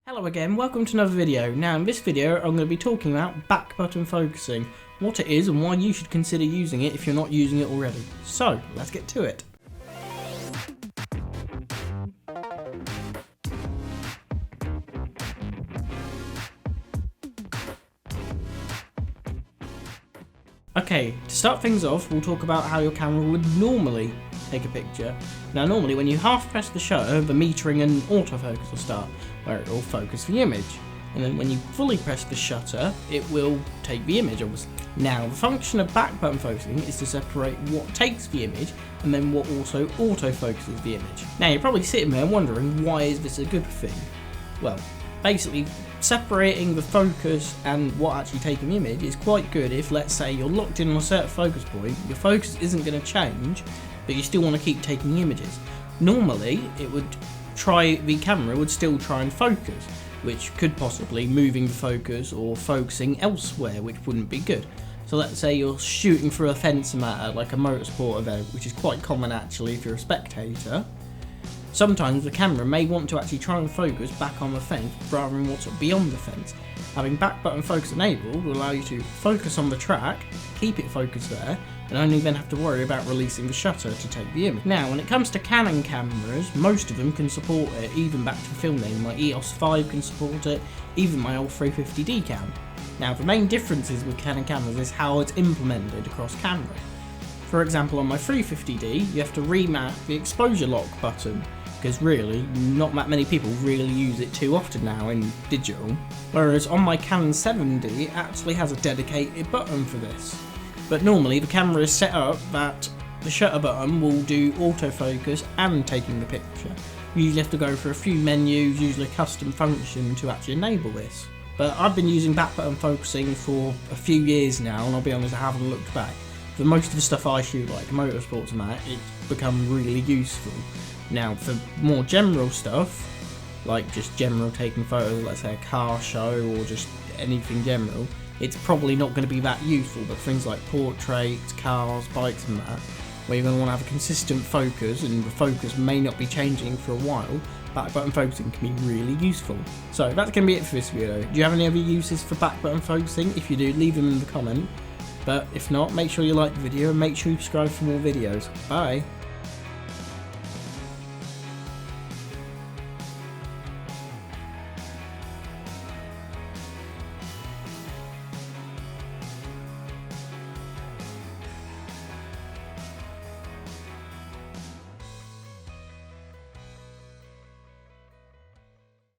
Hello again, welcome to another video. Now in this video I'm going to be talking about back button focusing, what it is and why you should consider using it if you're not using it already. So let's get to it. Okay, to start things off we'll talk about how your camera would normally take a picture. Now normally when you half press the shutter, the metering and autofocus will start, where it will focus the image. And then when you fully press the shutter, it will take the image obviously. Now the function of back button focusing is to separate what takes the image and then what also autofocuses the image. Now you're probably sitting there wondering, why is this a good thing? Well, basically separating the focus and what actually taking the image is quite good if, let's say, you're locked in on a certain focus point, your focus isn't going to change, but you still want to keep taking the images. Normally, the camera would still try and focus, which could possibly moving the focus or focusing elsewhere, which wouldn't be good. So let's say you're shooting through a fence matter, like a motorsport event, which is quite common actually if you're a spectator. Sometimes the camera may want to actually try and focus back on the fence rather than what's beyond the fence. Having back button focus enabled will allow you to focus on the track, keep it focused there, and only then have to worry about releasing the shutter to take the image. Now when it comes to Canon cameras, most of them can support it, even back to filming. My EOS 5 can support it, even my old 350D can. Now the main differences with Canon cameras is how it's implemented across cameras. For example, on my 350D you have to remap the exposure lock button, because really, not that many people really use it too often now in digital. Whereas on my Canon 7D, it actually has a dedicated button for this. But normally the camera is set up that the shutter button will do autofocus and taking the picture. You usually have to go for a few menus, usually a custom function to actually enable this. But I've been using back button focusing for a few years now, and I'll be honest, I haven't looked back. For most of the stuff I shoot, like motorsports and that, it's become really useful. Now for more general stuff, like just general taking photos, let's say a car show or just anything general, it's probably not going to be that useful, but things like portraits, cars, bikes and that, where you're going to want to have a consistent focus and the focus may not be changing for a while, back button focusing can be really useful. So that's going to be it for this video. Do you have any other uses for back button focusing? If you do, leave them in the comment. But if not, make sure you like the video and make sure you subscribe for more videos. Bye!